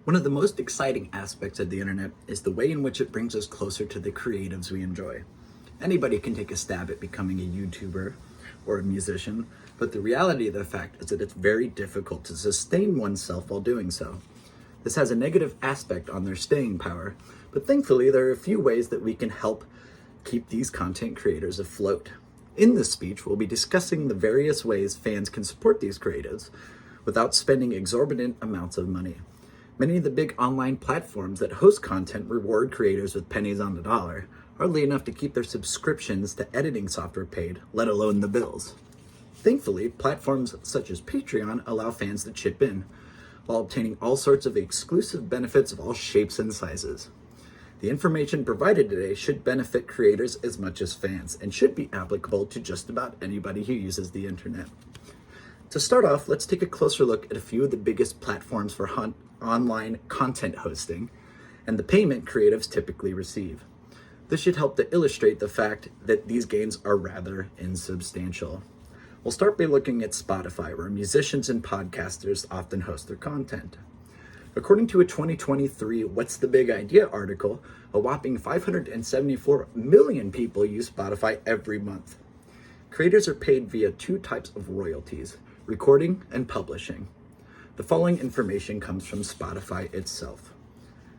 One of the most exciting aspects of the internet is the way in which it brings us closer to the creatives we enjoy. Anybody can take a stab at becoming a YouTuber or a musician, but the reality of the fact is that it's very difficult to sustain oneself while doing so. This has a negative aspect on their staying power, but thankfully there are a few ways that we can help keep these content creators afloat. In this speech, we'll be discussing the various ways fans can support these creatives without spending exorbitant amounts of money. Many of the big online platforms that host content reward creators with pennies on the dollar, hardly enough to keep their subscriptions to editing software paid, let alone the bills. Thankfully, platforms such as Patreon allow fans to chip in, while obtaining all sorts of exclusive benefits of all shapes and sizes. The information provided today should benefit creators as much as fans, and should be applicable to just about anybody who uses the internet. To start off, let's take a closer look at a few of the biggest platforms for online content hosting and the payment creatives typically receive. This should help to illustrate the fact that these gains are rather insubstantial. We'll start by looking at Spotify, where musicians and podcasters often host their content. According to a 2023 What's the Big Idea article, a whopping 574 million people use Spotify every month. Creators are paid via two types of royalties: recording and publishing. The following information comes from Spotify itself.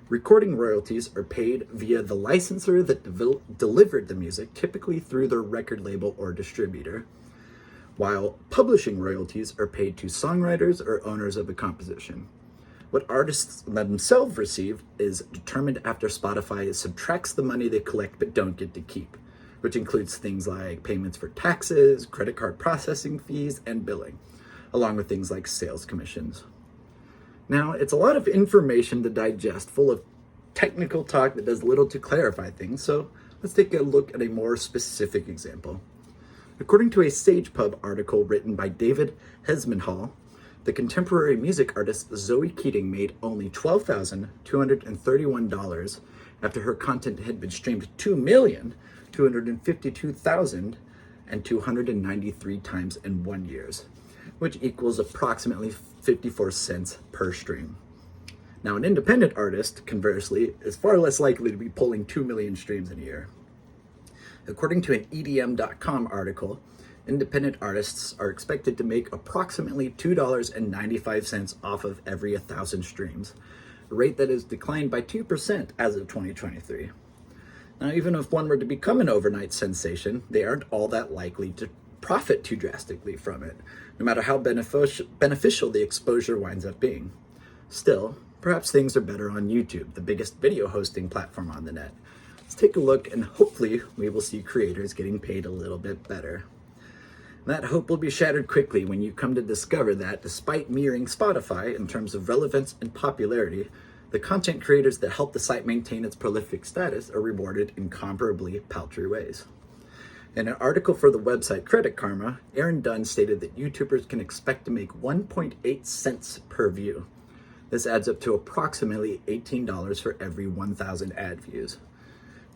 Recording royalties are paid via the licensor that delivered the music, typically through their record label or distributor, while publishing royalties are paid to songwriters or owners of a composition. What artists themselves receive is determined after Spotify subtracts the money they collect but don't get to keep, which includes things like payments for taxes, credit card processing fees, and billing, along with things like sales commissions. Now, it's a lot of information to digest, full of technical talk that does little to clarify things, so let's take a look at a more specific example. According to a SagePub article written by David Hesmanhall, the contemporary music artist Zoe Keating made only $12,231 after her content had been streamed 2,252,293 times in 1 year, which equals approximately 54 cents per stream. Now, an independent artist, conversely, is far less likely to be pulling 2 million streams in a year. According to an EDM.com article, independent artists are expected to make approximately $2.95 off of every 1,000 streams, a rate that has declined by 2% as of 2023. Now, even if one were to become an overnight sensation, they aren't all that likely to profit too drastically from it, no matter how beneficial the exposure winds up being. Still, perhaps things are better on YouTube, the biggest video hosting platform on the net. Let's take a look, and hopefully we will see creators getting paid a little bit better. That hope will be shattered quickly when you come to discover that, despite mirroring Spotify in terms of relevance and popularity, the content creators that help the site maintain its prolific status are rewarded in comparably paltry ways. In an article for the website Credit Karma, Aaron Dunn stated that YouTubers can expect to make 1.8 cents per view. This adds up to approximately $18 for every 1,000 ad views.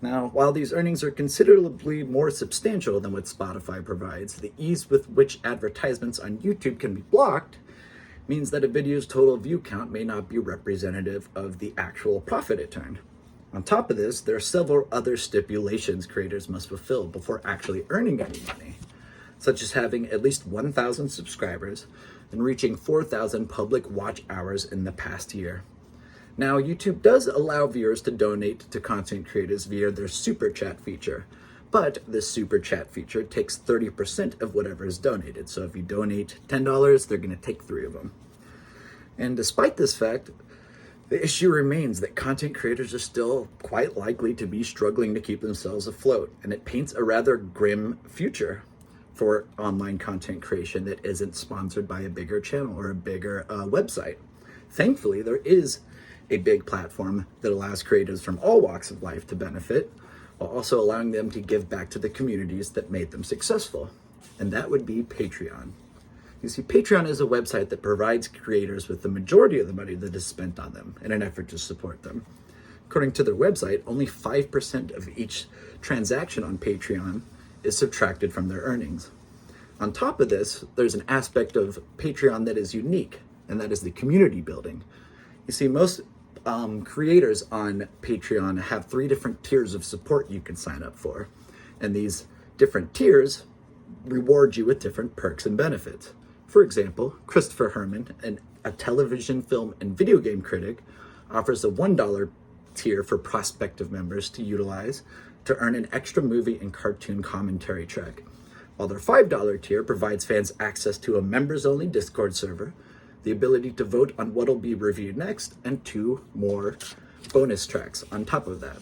Now, while these earnings are considerably more substantial than what Spotify provides, the ease with which advertisements on YouTube can be blocked means that a video's total view count may not be representative of the actual profit it turned. On top of this, there are several other stipulations creators must fulfill before actually earning any money, such as having at least 1,000 subscribers and reaching 4,000 public watch hours in the past year. Now, YouTube does allow viewers to donate to content creators via their Super Chat feature, but this Super Chat feature takes 30% of whatever is donated. So if you donate $10, they're going to take 3 of them. And despite this fact, the issue remains that content creators are still quite likely to be struggling to keep themselves afloat, and it paints a rather grim future for online content creation that isn't sponsored by a bigger channel or a bigger website. Thankfully, there is a big platform that allows creators from all walks of life to benefit, while also allowing them to give back to the communities that made them successful, and that would be Patreon. You see, Patreon is a website that provides creators with the majority of the money that is spent on them in an effort to support them. According to their website, only 5% of each transaction on Patreon is subtracted from their earnings. On top of this, there's an aspect of Patreon that is unique, and that is the community building. You see, most creators on Patreon have 3 different tiers of support you can sign up for. And these different tiers reward you with different perks and benefits. For example, Christopher Herman, a television, film, and video game critic, offers a $1 tier for prospective members to utilize to earn an extra movie and cartoon commentary track, while their $5 tier provides fans access to a members-only Discord server, the ability to vote on what'll be reviewed next, and 2 more bonus tracks on top of that.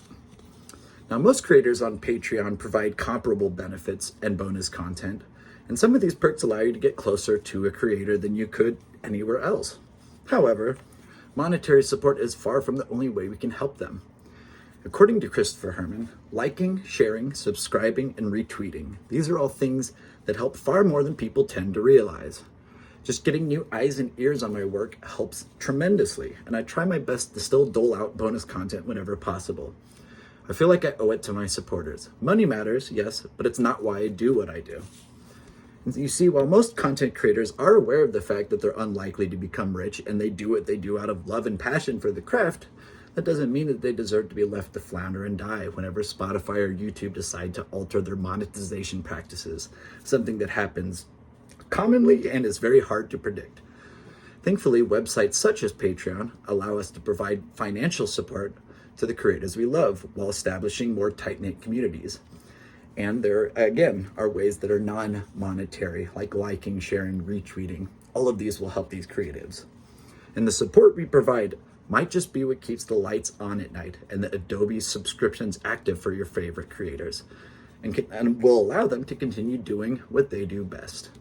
Now, most creators on Patreon provide comparable benefits and bonus content, and some of these perks allow you to get closer to a creator than you could anywhere else. However, monetary support is far from the only way we can help them. According to Christopher Herman, liking, sharing, subscribing, and retweeting, these are all things that help far more than people tend to realize. Just getting new eyes and ears on my work helps tremendously, and I try my best to still dole out bonus content whenever possible. I feel like I owe it to my supporters. Money matters, yes, but it's not why I do what I do. And you see, while most content creators are aware of the fact that they're unlikely to become rich and they do what they do out of love and passion for the craft, that doesn't mean that they deserve to be left to flounder and die whenever Spotify or YouTube decide to alter their monetization practices, something that happens commonly and is very hard to predict. Thankfully, websites such as Patreon allow us to provide financial support to the creators we love while establishing more tight-knit communities. And there, again, are ways that are non-monetary, like liking, sharing, retweeting. All of these will help these creatives. And the support we provide might just be what keeps the lights on at night and the Adobe subscriptions active for your favorite creators, and will allow them to continue doing what they do best.